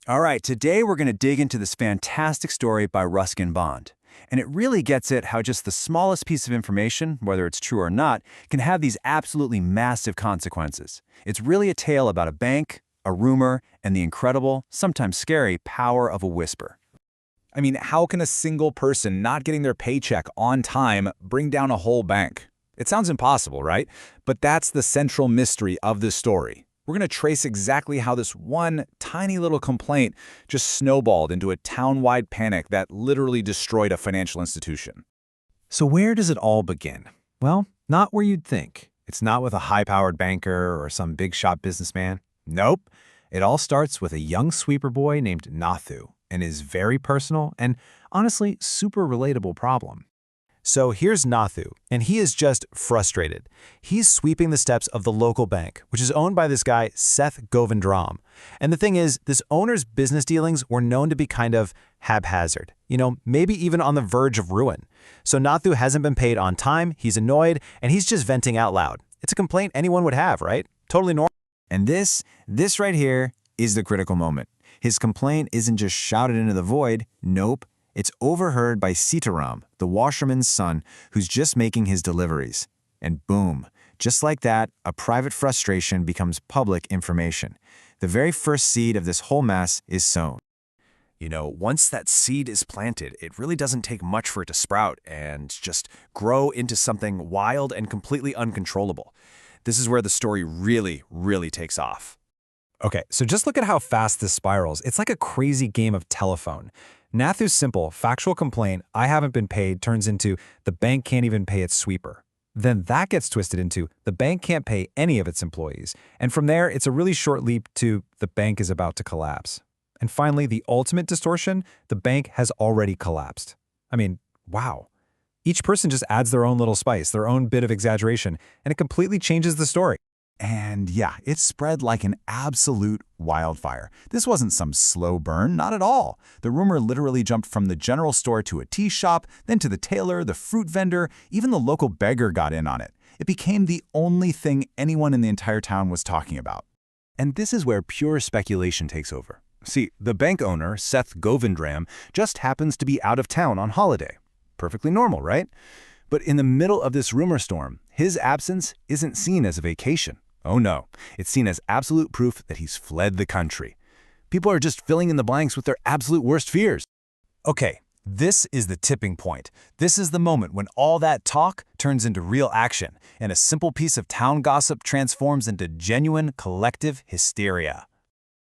All right, today we're going to dig into this fantastic story by Ruskin Bond. And it really gets at how just the smallest piece of information, whether it's true or not, can have these absolutely massive consequences. It's really a tale about a bank, a rumor, and the incredible, sometimes scary, power of a whisper. I mean, how can a single person not getting their paycheck on time bring down a whole bank? It sounds impossible, right? But that's the central mystery of this story. We're going to trace exactly how this one tiny little complaint just snowballed into a town-wide panic that literally destroyed a financial institution. So where does it all begin? Well, not where you'd think. It's not with a high-powered banker or some big-shot businessman. Nope. It all starts with a young sweeper boy named Nathu and his very personal and, honestly, super relatable problem. So here's Nathu, and he is just frustrated. He's sweeping the steps of the local bank, which is owned by this guy, Seth Govind Ram. And the thing is, this owner's business dealings were known to be kind of haphazard. Maybe even on the verge of ruin. So Nathu hasn't been paid on time, he's annoyed, and he's just venting out loud. It's a complaint anyone would have, right? Totally normal. And this right here is the critical moment. His complaint isn't just shouted into the void. Nope. It's overheard by Sitaram, the washerman's son, who's just making his deliveries. And boom, just like that, a private frustration becomes public information. The very first seed of this whole mess is sown. Once that seed is planted, it really doesn't take much for it to sprout and just grow into something wild and completely uncontrollable. This is where the story really, really takes off. Okay, so just look at how fast this spirals. It's like a crazy game of telephone. Nathu's simple, factual complaint, I haven't been paid, turns into the bank can't even pay its sweeper. Then that gets twisted into the bank can't pay any of its employees. And from there, it's a really short leap to the bank is about to collapse. And finally, the ultimate distortion, the bank has already collapsed. I mean, wow. Each person just adds their own little spice, their own bit of exaggeration, and it completely changes the story. And yeah, it spread like an absolute wildfire. This wasn't some slow burn, not at all. The rumor literally jumped from the general store to a tea shop, then to the tailor, the fruit vendor, even the local beggar got in on it. It became the only thing anyone in the entire town was talking about. And this is where pure speculation takes over. See, the bank owner, Seth Govind Ram, just happens to be out of town on holiday. Perfectly normal, right? But in the middle of this rumor storm, his absence isn't seen as a vacation. Oh no, it's seen as absolute proof that he's fled the country. People are just filling in the blanks with their absolute worst fears. Okay, this is the tipping point. This is the moment when all that talk turns into real action, and a simple piece of town gossip transforms into genuine collective hysteria.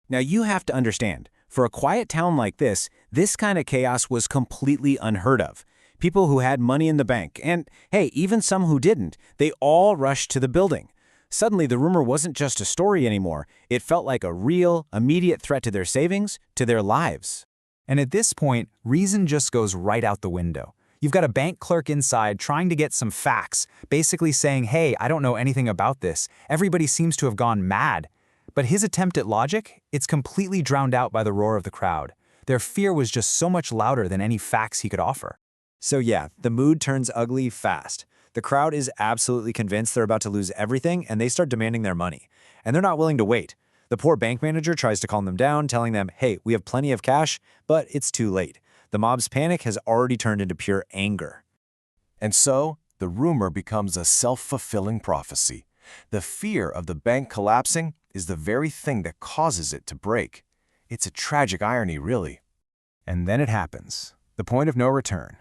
Now you have to understand, for a quiet town like this kind of chaos was completely unheard of. People who had money in the bank, and hey, even some who didn't, they all rushed to the building. Suddenly, the rumor wasn't just a story anymore. It felt like a real, immediate threat to their savings, to their lives. And at this point, reason just goes right out the window. You've got a bank clerk inside trying to get some facts, basically saying, hey, I don't know anything about this. Everybody seems to have gone mad. But his attempt at logic, it's completely drowned out by the roar of the crowd. Their fear was just so much louder than any facts he could offer. So yeah, the mood turns ugly fast. The crowd is absolutely convinced they're about to lose everything, and they start demanding their money. And they're not willing to wait. The poor bank manager tries to calm them down, telling them, hey, we have plenty of cash, but it's too late. The mob's panic has already turned into pure anger. And so, the rumor becomes a self-fulfilling prophecy. The fear of the bank collapsing is the very thing that causes it to break. It's a tragic irony, really. And then it happens. The point of no return.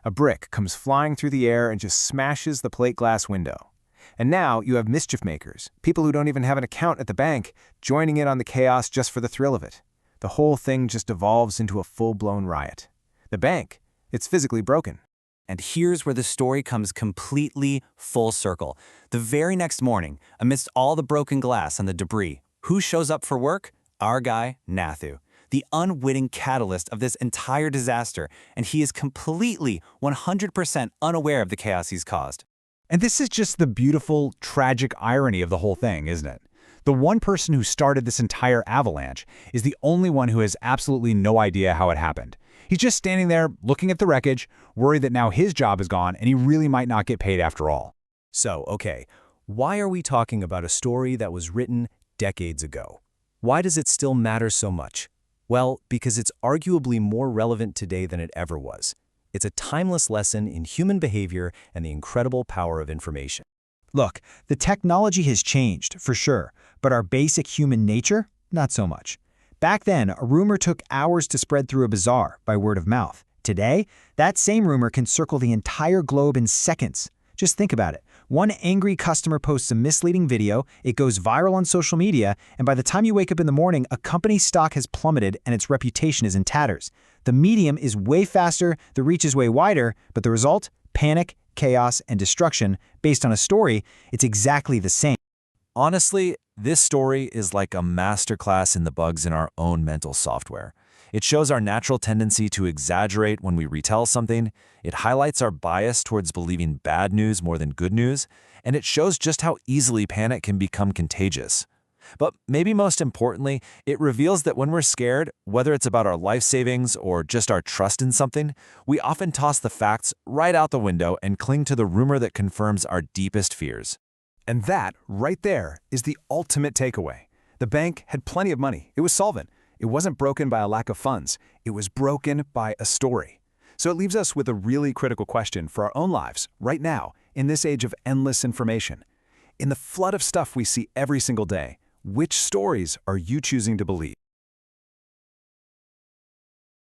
A brick comes flying through the air and just smashes the plate glass window. And now you have mischief makers, people who don't even have an account at the bank, joining in on the chaos just for the thrill of it. The whole thing just devolves into a full-blown riot. The bank, it's physically broken. And here's where the story comes completely full circle. The very next morning, amidst all the broken glass and the debris, who shows up for work? Our guy, Nathu, the unwitting catalyst of this entire disaster, and he is completely 100% unaware of the chaos he's caused. And this is just the beautiful, tragic irony of the whole thing, isn't it? The one person who started this entire avalanche is the only one who has absolutely no idea how it happened. He's just standing there looking at the wreckage, worried that now his job is gone and he really might not get paid after all. So, okay, why are we talking about a story that was written decades ago? Why does it still matter so much? Well, because it's arguably more relevant today than it ever was. It's a timeless lesson in human behavior and the incredible power of information. Look, the technology has changed, for sure, but our basic human nature, not so much. Back then, a rumor took hours to spread through a bazaar by word of mouth. Today, that same rumor can circle the entire globe in seconds. Just think about it. One angry customer posts a misleading video, it goes viral on social media, and by the time you wake up in the morning, a company's stock has plummeted and its reputation is in tatters. The medium is way faster, the reach is way wider, but the result? Panic, chaos, and destruction. Based on a story, it's exactly the same. Honestly, this story is like a masterclass in the bugs in our own mental software. It shows our natural tendency to exaggerate when we retell something, it highlights our bias towards believing bad news more than good news, and it shows just how easily panic can become contagious. But maybe most importantly, it reveals that when we're scared, whether it's about our life savings or just our trust in something, we often toss the facts right out the window and cling to the rumor that confirms our deepest fears. And that, right there, is the ultimate takeaway. The bank had plenty of money. It was solvent. It wasn't broken by a lack of funds. It was broken by a story. So it leaves us with a really critical question for our own lives, right now, in this age of endless information. In the flood of stuff we see every single day, which stories are you choosing to believe?